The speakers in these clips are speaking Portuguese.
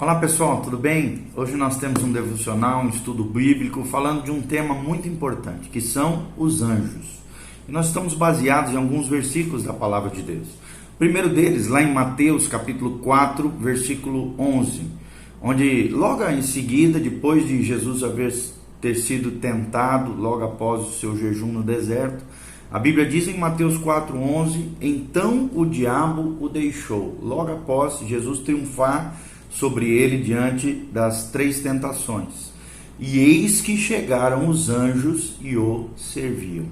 Olá pessoal, tudo bem? Hoje nós temos um devocional, um estudo bíblico falando de um tema muito importante, que são os anjos. E nós estamos baseados em alguns versículos da palavra de Deus. O primeiro deles, lá em Mateus capítulo 4, versículo 11, onde logo em seguida, depois de Jesus ter sido tentado, logo após o seu jejum no deserto, a Bíblia diz em Mateus 4,11, então o diabo o deixou, logo após Jesus triunfar sobre ele diante das 3 tentações. E eis que chegaram os anjos e o serviam.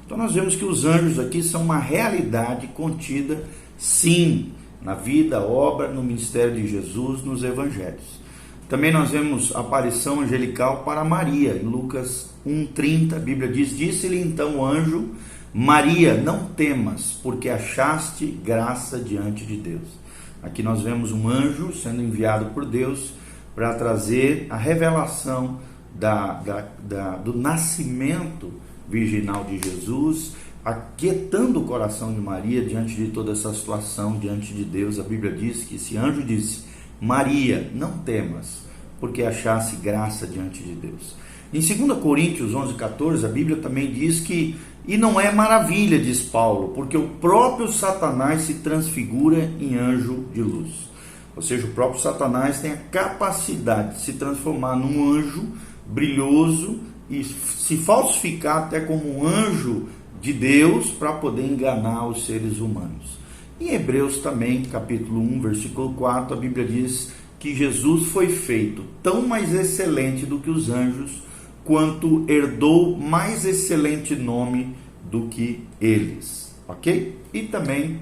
Então nós vemos que os anjos aqui são uma realidade contida, sim, na vida, obra, no ministério de Jesus, nos evangelhos. Também nós vemos a aparição angelical para Maria, em Lucas 1,30, a Bíblia diz, disse-lhe então o anjo, Maria, não temas, porque achaste graça diante de Deus. Aqui nós vemos um anjo sendo enviado por Deus para trazer a revelação do nascimento virginal de Jesus, aquietando o coração de Maria diante de toda essa situação, diante de Deus. A Bíblia diz que esse anjo disse, Maria, não temas, porque achaste graça diante de Deus. Em 2 Coríntios 11,14, a Bíblia também diz que, e não é maravilha, diz Paulo, porque o próprio Satanás se transfigura em anjo de luz. Ou seja, o próprio Satanás tem a capacidade de se transformar num anjo brilhoso e se falsificar até como um anjo de Deus para poder enganar os seres humanos. Em Hebreus também, capítulo 1, versículo 4, a Bíblia diz que Jesus foi feito tão mais excelente do que os anjos, quanto herdou mais excelente nome do que eles, ok? E também,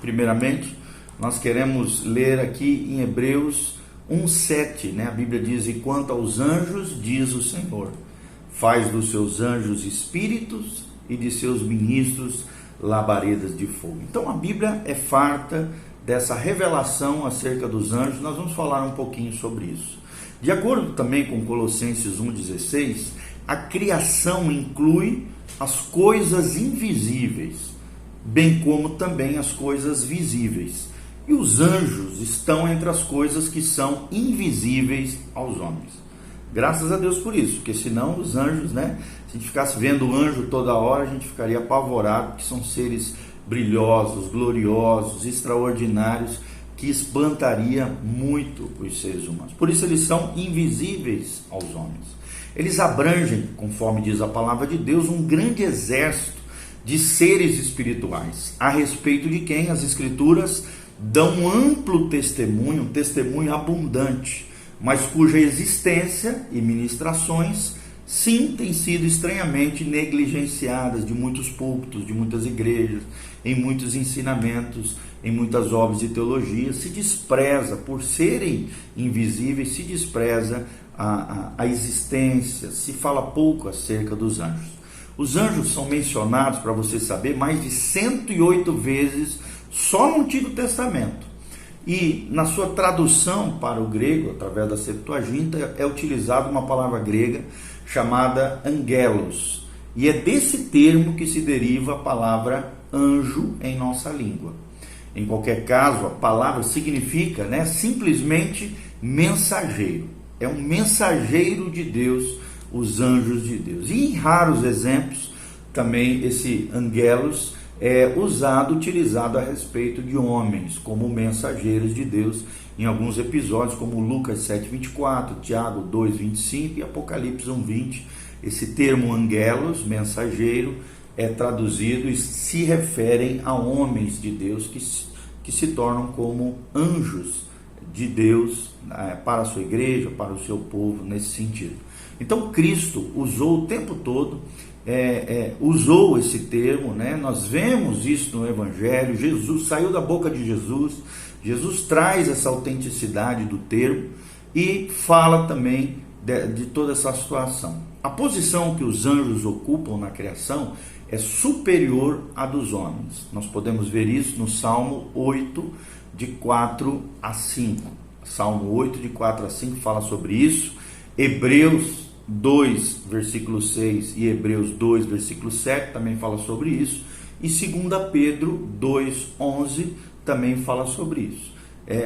primeiramente, nós queremos ler aqui em Hebreus 1,7, né? A Bíblia diz, e quanto aos anjos, diz o Senhor, faz dos seus anjos espíritos e de seus ministros labaredas de fogo. Então a Bíblia é farta dessa revelação acerca dos anjos, nós vamos falar um pouquinho sobre isso. De acordo também com Colossenses 1,16, a criação inclui as coisas invisíveis, bem como também as coisas visíveis. E os anjos estão entre as coisas que são invisíveis aos homens. Graças a Deus por isso, porque senão os anjos, né? Se a gente ficasse vendo o anjo toda hora, a gente ficaria apavorado, porque são seres brilhosos, gloriosos, extraordinários, que espantaria muito os seres humanos. Por isso eles são invisíveis aos homens. Eles abrangem, conforme diz a palavra de Deus, um grande exército de seres espirituais, a respeito de quem as Escrituras dão um amplo testemunho, um testemunho abundante, mas cuja existência e ministrações, sim, têm sido estranhamente negligenciadas de muitos púlpitos, de muitas igrejas, em muitos ensinamentos, em muitas obras de teologia. Se despreza, por serem invisíveis, se despreza a existência, se fala pouco acerca dos anjos. Os anjos são mencionados, para você saber, mais de 108 vezes só no Antigo Testamento. E na sua tradução para o grego, através da Septuaginta, é utilizada uma palavra grega chamada angelos. E é desse termo que se deriva a palavra anjo em nossa língua. Em qualquer caso, a palavra significa, né, simplesmente mensageiro. É um mensageiro de Deus, os anjos de Deus. E em raros exemplos, também esse angelos é utilizado a respeito de homens, como mensageiros de Deus, em alguns episódios, como Lucas 7,24, Tiago 2,25 e Apocalipse 1,20. Esse termo angelos, mensageiro, é traduzido e se referem a homens de Deus que se tornam como anjos de Deus para a sua igreja, para o seu povo, nesse sentido. Então Cristo usou o tempo todo, usou esse termo, né? Nós vemos isso no Evangelho, Jesus saiu da boca de Jesus traz essa autenticidade do termo e fala também de toda essa situação. A posição que os anjos ocupam na criação é superior à dos homens. Nós podemos ver isso no Salmo 8, de 4 a 5. Salmo 8, de 4 a 5 fala sobre isso. Hebreus 2, versículo 6 e Hebreus 2, versículo 7 também fala sobre isso. E 2 Pedro 2, 11 também fala sobre isso.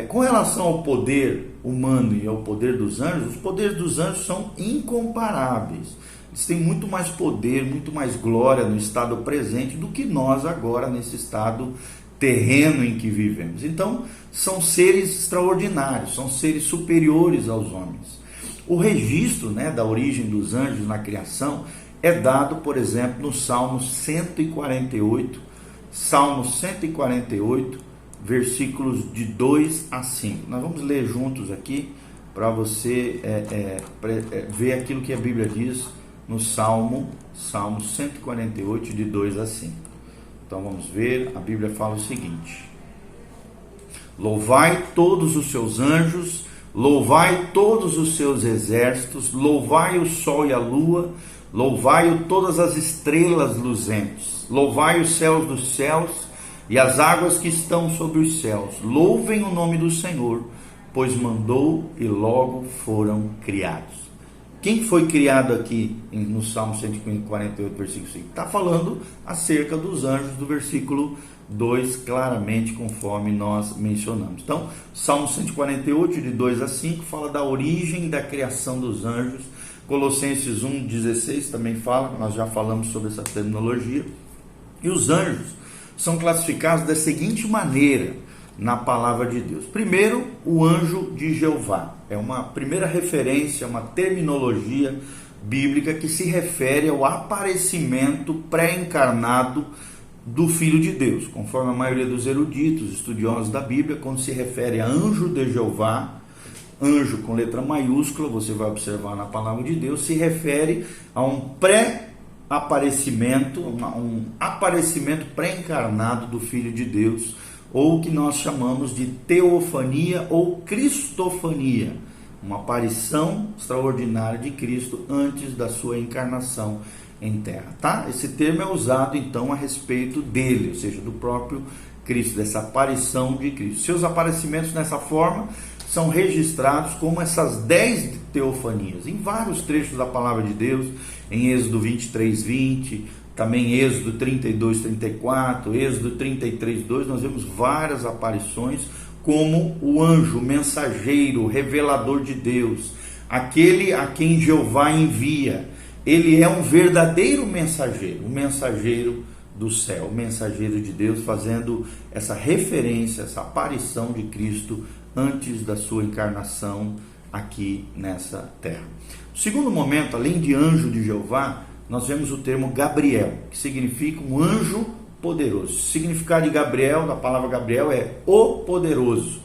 Com relação ao poder humano e ao poder dos anjos, os poderes dos anjos são incomparáveis. Eles têm muito mais poder, muito mais glória no estado presente do que nós agora nesse estado terreno em que vivemos. Então, são seres extraordinários, são seres superiores aos homens. O registro, da origem dos anjos na criação é dado, por exemplo, no Salmo 148, versículos de 2 a 5. Nós vamos ler juntos aqui para você ver aquilo que a Bíblia diz no Salmo 148, de 2 a 5. Então vamos ver, a Bíblia fala o seguinte: louvai todos os seus anjos, louvai todos os seus exércitos, louvai o sol e a lua, louvai-o todas as estrelas luzentes, louvai os céus dos céus e as águas que estão sobre os céus, louvem o nome do Senhor, pois mandou e logo foram criados. Quem foi criado aqui no Salmo 148, versículo 5? Está falando acerca dos anjos, do versículo 2, claramente, conforme nós mencionamos. Então, Salmo 148, de 2 a 5, fala da origem da criação dos anjos. Colossenses 1,16 também fala, nós já falamos sobre essa terminologia. E os anjos são classificados da seguinte maneira na palavra de Deus. Primeiro, o anjo de Jeová. É uma primeira referência, uma terminologia bíblica que se refere ao aparecimento pré-encarnado do Filho de Deus. Conforme a maioria dos eruditos, estudiosos da Bíblia, quando se refere a anjo de Jeová, anjo com letra maiúscula, você vai observar na palavra de Deus, se refere a um pré-aparecimento, um aparecimento pré-encarnado do Filho de Deus, ou o que nós chamamos de teofania ou cristofania, uma aparição extraordinária de Cristo antes da sua encarnação em terra, tá? Esse termo é usado então a respeito dele, ou seja, do próprio Cristo, dessa aparição de Cristo. Seus aparecimentos nessa forma são registrados como essas 10 teofanias, em vários trechos da palavra de Deus, em Êxodo 23, 20, também Êxodo 32, 34, Êxodo 33, 2, nós vemos várias aparições como o anjo, mensageiro, revelador de Deus, aquele a quem Jeová envia. Ele é um verdadeiro mensageiro, um mensageiro do céu, um mensageiro de Deus, fazendo essa referência, essa aparição de Cristo antes da sua encarnação aqui nessa terra. No segundo momento, além de anjo de Jeová, nós vemos o termo Gabriel, que significa um anjo poderoso. O significado de Gabriel, da palavra Gabriel, é o poderoso.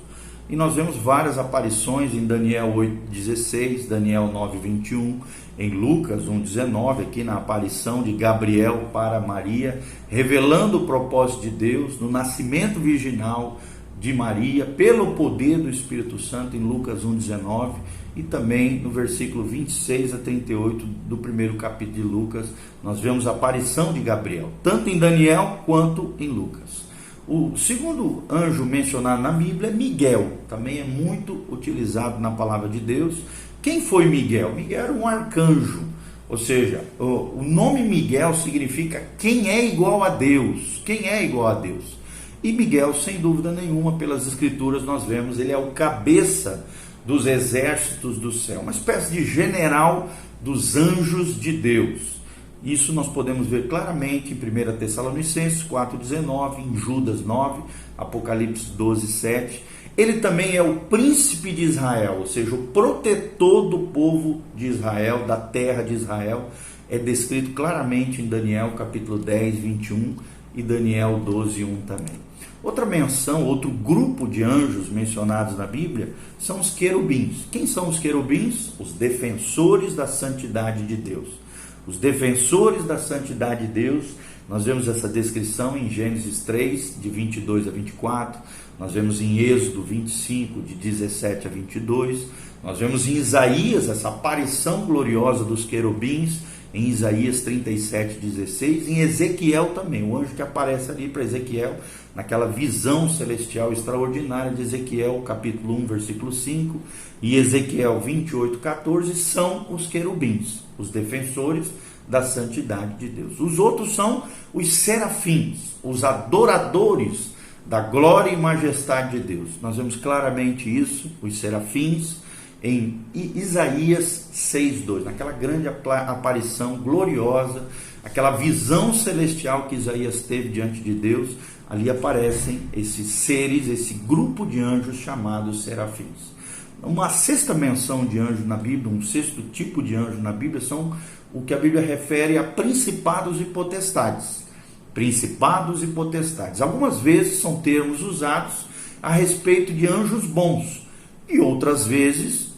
E nós vemos várias aparições em Daniel 8,16, Daniel 9,21, em Lucas 1,19, aqui na aparição de Gabriel para Maria, revelando o propósito de Deus no nascimento virginal de Maria, pelo poder do Espírito Santo, em Lucas 1,19, e também no versículo 26 a 38 do primeiro capítulo de Lucas, nós vemos a aparição de Gabriel, tanto em Daniel quanto em Lucas. O segundo anjo mencionado na Bíblia é Miguel, também é muito utilizado na palavra de Deus. Quem foi Miguel? Miguel era um arcanjo, ou seja, o nome Miguel significa quem é igual a Deus, quem é igual a Deus. E Miguel, sem dúvida nenhuma, pelas escrituras nós vemos, ele é o cabeça dos exércitos do céu, uma espécie de general dos anjos de Deus. Isso nós podemos ver claramente em 1 Tessalonicenses 4,19, em Judas 9, Apocalipse 12,7. Ele também é o príncipe de Israel, ou seja, o protetor do povo de Israel, da terra de Israel. É descrito claramente em Daniel capítulo 10, 21 e Daniel 12, 1 também. Outra menção, outro grupo de anjos mencionados na Bíblia são os querubins. Quem são os querubins? Os defensores da santidade de Deus. Os defensores da santidade de Deus, nós vemos essa descrição em Gênesis 3, de 22 a 24, nós vemos em Êxodo 25, de 17 a 22, nós vemos em Isaías essa aparição gloriosa dos querubins, em Isaías 37, 16, em Ezequiel também, o anjo que aparece ali para Ezequiel, naquela visão celestial extraordinária de Ezequiel, capítulo 1, versículo 5, e Ezequiel 28, 14, são os querubins, os defensores da santidade de Deus. Os outros são os serafins, os adoradores da glória e majestade de Deus. Nós vemos claramente isso, os serafins, em Isaías 6:2, naquela grande aparição gloriosa, aquela visão celestial que Isaías teve diante de Deus. Ali aparecem esses seres, esse grupo de anjos chamados serafins. Uma sexta menção de anjo na Bíblia, um sexto tipo de anjo na Bíblia, são o que a Bíblia refere a principados e potestades. Principados e potestades. Algumas vezes são termos usados a respeito de anjos bons, e outras vezes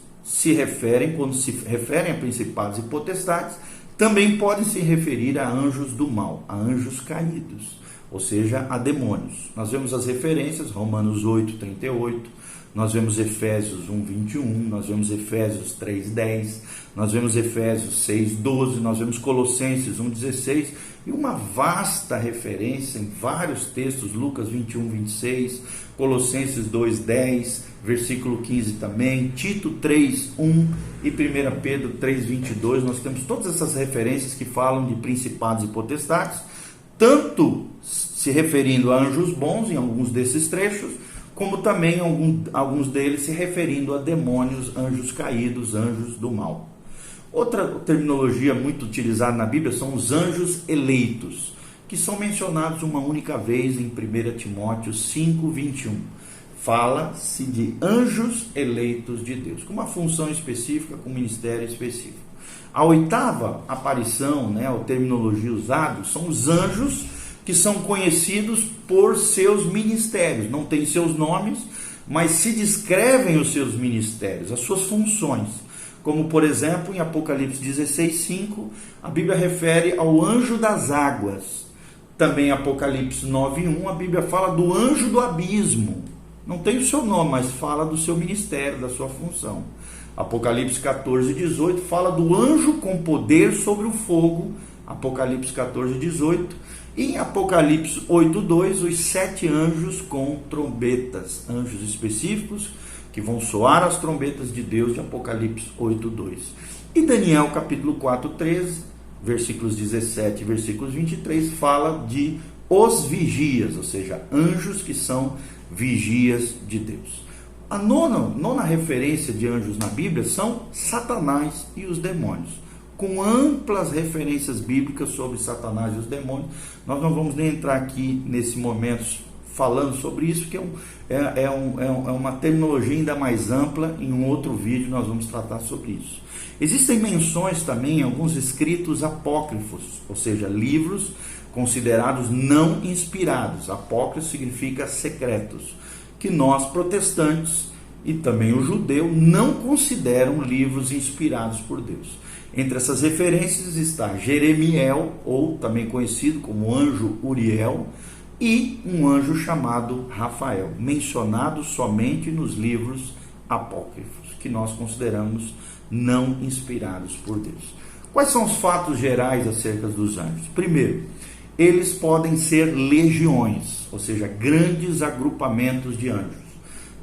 quando se referem a principados e potestades, também podem se referir a anjos do mal, a anjos caídos, ou seja, a demônios. Nós vemos as referências, Romanos 8:38, nós vemos Efésios 1:21, nós vemos Efésios 3:10, nós vemos Efésios 6:12, nós vemos Colossenses 1:16, e uma vasta referência em vários textos, Lucas 21:26, Colossenses 2:10, versículo 15 também, Tito 3:1 e 1 Pedro 3:22, nós temos todas essas referências que falam de principados e potestades, tanto se referindo a anjos bons em alguns desses trechos, como também alguns deles se referindo a demônios, anjos caídos, anjos do mal. Outra terminologia muito utilizada na Bíblia são os anjos eleitos, que são mencionados uma única vez em 1 Timóteo 5:21. Fala-se de anjos eleitos de Deus, com uma função específica, com um ministério específico. A oitava aparição, a terminologia usada, são os anjos que são conhecidos por seus ministérios. Não têm seus nomes, mas se descrevem os seus ministérios, as suas funções. Como, por exemplo, em Apocalipse 16:5, a Bíblia refere ao anjo das águas. Também em Apocalipse 9:1, a Bíblia fala do anjo do abismo. Não tem o seu nome, mas fala do seu ministério, da sua função. Apocalipse 14:18 fala do anjo com poder sobre o fogo. Apocalipse 14:18. E em Apocalipse 8:2, os 7 anjos com trombetas, anjos específicos que vão soar as trombetas de Deus, de Apocalipse 8:2. E Daniel capítulo 4:13, versículos 17 e versículos 23, fala de os vigias, ou seja, anjos que são vigias de Deus. A nona referência de anjos na Bíblia são Satanás e os demônios, com amplas referências bíblicas sobre Satanás e os demônios. Nós não vamos nem entrar aqui nesse momento falando sobre isso, que é uma terminologia ainda mais ampla. Em um outro vídeo nós vamos tratar sobre isso. Existem menções também em alguns escritos apócrifos, ou seja, livros considerados não inspirados. Apócrifo significa secretos, que nós protestantes e também o judeu não consideram livros inspirados por Deus. Entre essas referências está Jeremiel, ou também conhecido como anjo Uriel, e um anjo chamado Rafael, mencionado somente nos livros apócrifos, que nós consideramos não inspirados por Deus. Quais são os fatos gerais acerca dos anjos? Primeiro, eles podem ser legiões, ou seja, grandes agrupamentos de anjos.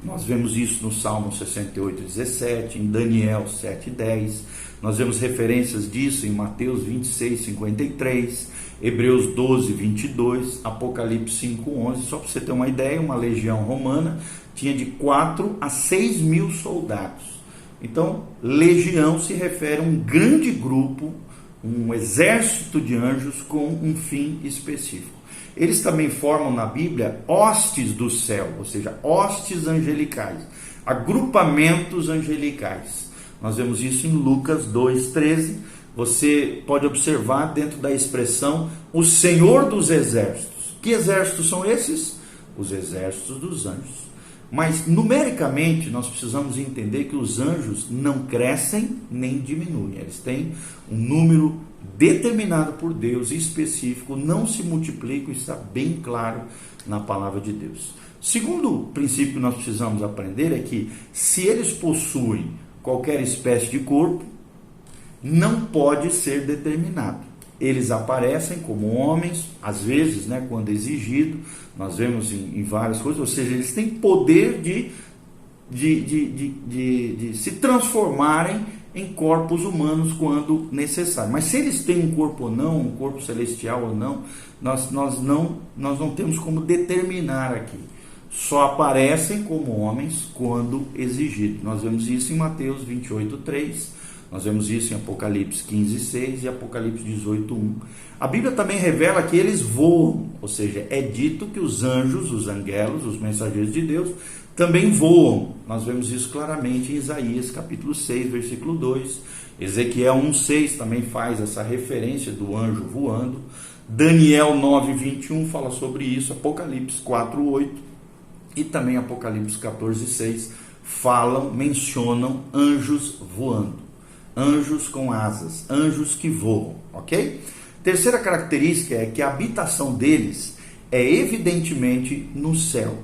Nós vemos isso no Salmo 68:17, em Daniel 7:10, nós vemos referências disso em Mateus 26:53, Hebreus 12:22, Apocalipse 5:11. Só para você ter uma ideia, uma legião romana tinha de 4 a 6 mil soldados. Então, legião se refere a um grande grupo, um exército de anjos com um fim específico. Eles também formam na Bíblia hostes do céu, ou seja, hostes angelicais, agrupamentos angelicais. Nós vemos isso em Lucas 2:13. Você pode observar dentro da expressão o Senhor dos exércitos. Que exércitos são esses? Os exércitos dos anjos. Mas numericamente nós precisamos entender que os anjos não crescem nem diminuem. Eles têm um número determinado por Deus, específico, não se multiplicam, está bem claro na palavra de Deus. Segundo princípio que nós precisamos aprender é que se eles possuem qualquer espécie de corpo, não pode ser determinado. Eles aparecem como homens, às vezes, quando exigido, nós vemos em várias coisas, ou seja, eles têm poder de se transformarem em corpos humanos quando necessário. Mas se eles têm um corpo ou não, um corpo celestial ou não, nós não temos como determinar aqui. só aparecem como homens quando exigido. Nós vemos isso em Mateus 28:3, nós vemos isso em Apocalipse 15:6 e Apocalipse 18:1. A Bíblia também revela que eles voam, ou seja, é dito que os anjos, os angelos, os mensageiros de Deus, também voam. Nós vemos isso claramente em Isaías capítulo 6, versículo 2. Ezequiel 1:6 também faz essa referência do anjo voando. Daniel 9:21 fala sobre isso. Apocalipse 4:8 e também Apocalipse 14:6 mencionam anjos voando. Anjos com asas, anjos que voam, ok? Terceira característica é que a habitação deles é evidentemente no céu.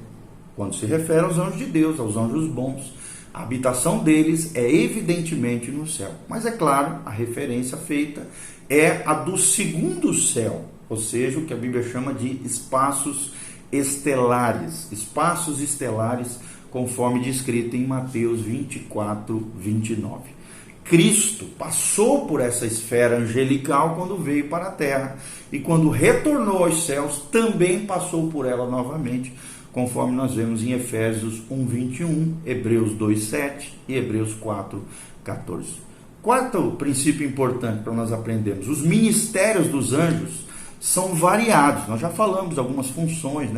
Quando se refere aos anjos de Deus, aos anjos bons, a habitação deles é evidentemente no céu. Mas é claro, a referência feita é a do segundo céu, ou seja, o que a Bíblia chama de espaços estelares. Espaços estelares, conforme descrito em Mateus 24:29. Cristo passou por essa esfera angelical quando veio para a terra, e quando retornou aos céus também passou por ela novamente, conforme nós vemos em Efésios 1:21, Hebreus 2:7 e Hebreus 4:14. Quarto princípio importante para nós aprendermos: os ministérios dos anjos são variados. Nós já falamos de algumas funções,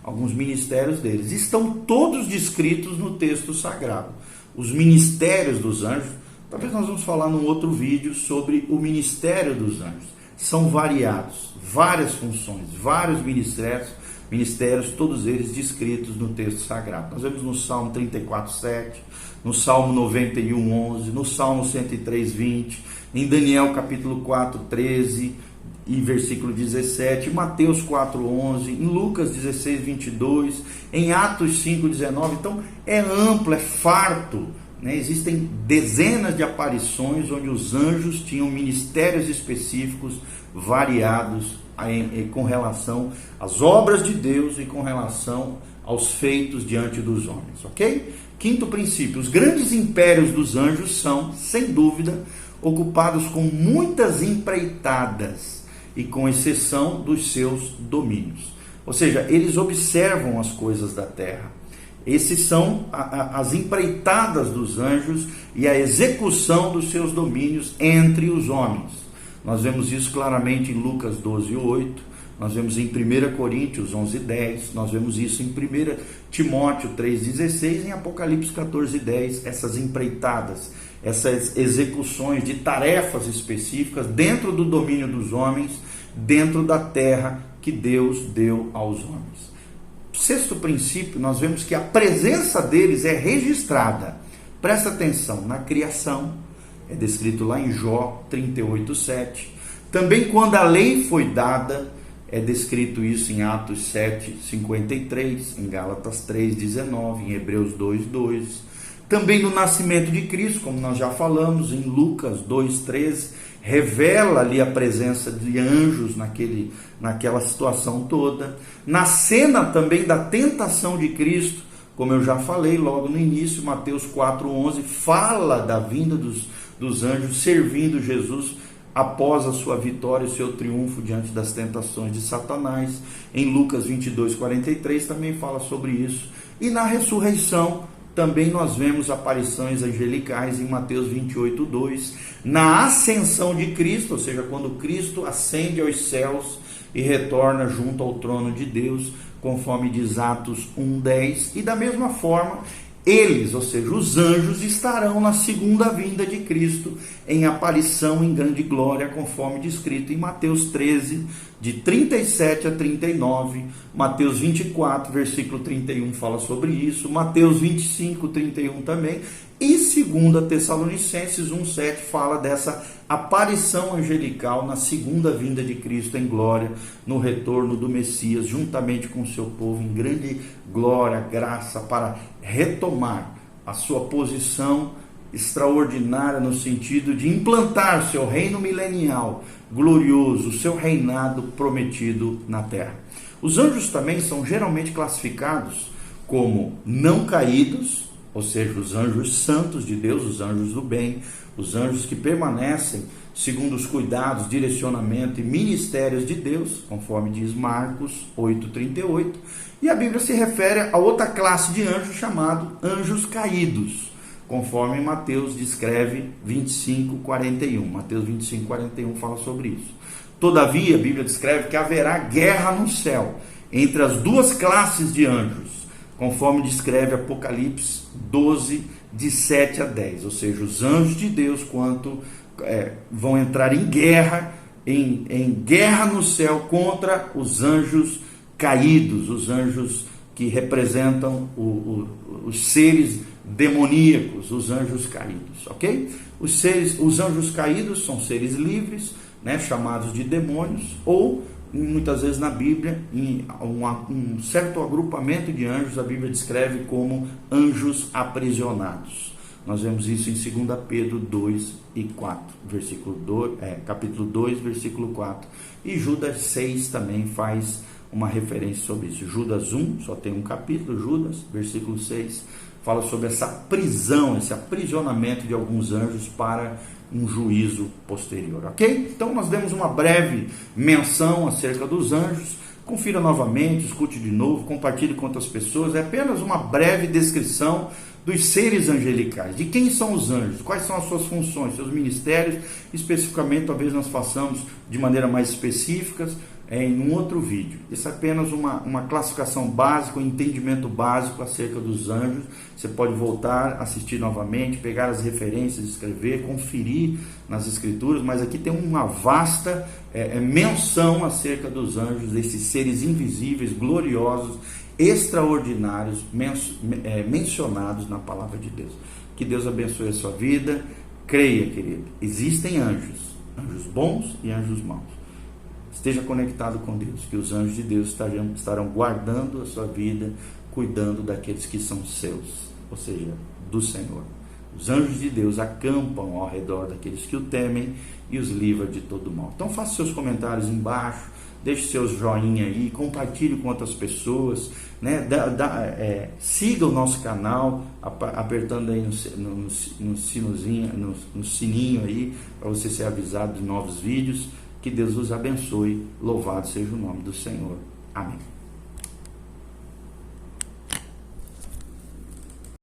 alguns ministérios deles. Estão todos descritos no texto sagrado. Os ministérios dos anjos, talvez nós vamos falar num outro vídeo sobre o ministério dos anjos. São variados, várias funções, vários ministérios, todos eles descritos no texto sagrado. Nós vemos no Salmo 34:7, no Salmo 91:11, no Salmo 103:20, em Daniel capítulo 4:13 e versículo 17, Mateus 4:11, em Lucas 16:22, em Atos 5:19. Então é amplo, é farto. Existem dezenas de aparições onde os anjos tinham ministérios específicos variados com relação às obras de Deus e com relação aos feitos diante dos homens, ok? Quinto princípio: os grandes impérios dos anjos são, sem dúvida, ocupados com muitas empreitadas e com exceção dos seus domínios. Ou seja, eles observam as coisas da terra. Esses são as empreitadas dos anjos e a execução dos seus domínios entre os homens. Nós vemos isso claramente em Lucas 12:8, nós vemos em 1 Coríntios 11:10, nós vemos isso em 1 Timóteo 3:16, em Apocalipse 14:10, essas empreitadas, essas execuções de tarefas específicas dentro do domínio dos homens, dentro da terra que Deus deu aos homens. Sexto princípio, nós vemos que a presença deles é registrada. Presta atenção, na criação, é descrito lá em Jó 38:7. Também quando a lei foi dada, é descrito isso em Atos 7:53, em Gálatas 3:19, em Hebreus 2:2. Também no nascimento de Cristo, como nós já falamos, em Lucas 2:13, revela ali a presença de anjos naquela situação toda. Na cena também da tentação de Cristo, como eu já falei logo no início, Mateus 4:11 fala da vinda dos anjos servindo Jesus após a sua vitória e o seu triunfo diante das tentações de Satanás. Em Lucas 22:43 também fala sobre isso. E na ressurreição também nós vemos aparições angelicais em Mateus 28:2. Na ascensão de Cristo, ou seja, quando Cristo ascende aos céus e retorna junto ao trono de Deus, conforme diz Atos 1:10. E da mesma forma, eles, ou seja, os anjos, estarão na segunda vinda de Cristo em aparição em grande glória, conforme descrito em Mateus 13, de 37 a 39, Mateus 24, versículo 31 fala sobre isso, Mateus 25, 31 também, e 2 Tessalonicenses 1:7 fala dessa aparição angelical na segunda vinda de Cristo em glória, no retorno do Messias, juntamente com o seu povo em grande glória, graça, para retomar a sua posição extraordinária no sentido de implantar seu reino milenial glorioso, seu reinado prometido na terra. Os anjos também são geralmente classificados como não caídos, ou seja, os anjos santos de Deus, os anjos do bem, os anjos que permanecem segundo os cuidados, direcionamento e ministérios de Deus, conforme diz Marcos 8,38. E a Bíblia se refere a outra classe de anjos chamado anjos caídos, conforme Mateus descreve 25:41. Mateus 25:41 fala sobre isso. Todavia, a Bíblia descreve que haverá guerra no céu entre as duas classes de anjos, conforme descreve Apocalipse 12, de 7 a 10. Ou seja, os anjos de Deus vão entrar em guerra, em guerra no céu contra os anjos caídos, os anjos que representam os seres demoníacos, os anjos caídos, ok? Os anjos caídos são seres livres, né, chamados de demônios, ou muitas vezes na Bíblia, em um certo agrupamento de anjos, a Bíblia descreve como anjos aprisionados. Nós vemos isso em 2 Pedro 2 e 4, capítulo 2, versículo 4. E Judas 6 também faz uma referência sobre isso. Judas 1, só tem um capítulo, Judas, versículo 6, fala sobre essa prisão, esse aprisionamento de alguns anjos para um juízo posterior, ok? Então nós demos uma breve menção acerca dos anjos. Confira novamente, escute de novo, compartilhe com outras pessoas. É apenas uma breve descrição dos seres angelicais. De quem são os anjos? Quais são as suas funções, seus ministérios? Especificamente, talvez nós façamos de maneira mais específica em um outro vídeo. Isso é apenas uma classificação básica, um entendimento básico acerca dos anjos. Você pode voltar, assistir novamente, pegar as referências, escrever, conferir nas escrituras, mas aqui tem uma vasta menção acerca dos anjos, desses seres invisíveis, gloriosos, extraordinários, mencionados na palavra de Deus. Que Deus abençoe a sua vida. Creia, querido, existem anjos bons e anjos maus. Esteja conectado com Deus, que os anjos de Deus estarão guardando a sua vida, cuidando daqueles que são seus, ou seja, do Senhor. Os anjos de Deus acampam ao redor daqueles que o temem e os livra de todo mal. Então faça seus comentários embaixo, deixe seus joinha aí, compartilhe com outras pessoas, né? Siga o nosso canal, apertando aí no sininho aí, para você ser avisado de novos vídeos. Que Deus os abençoe. Louvado seja o nome do Senhor. Amém.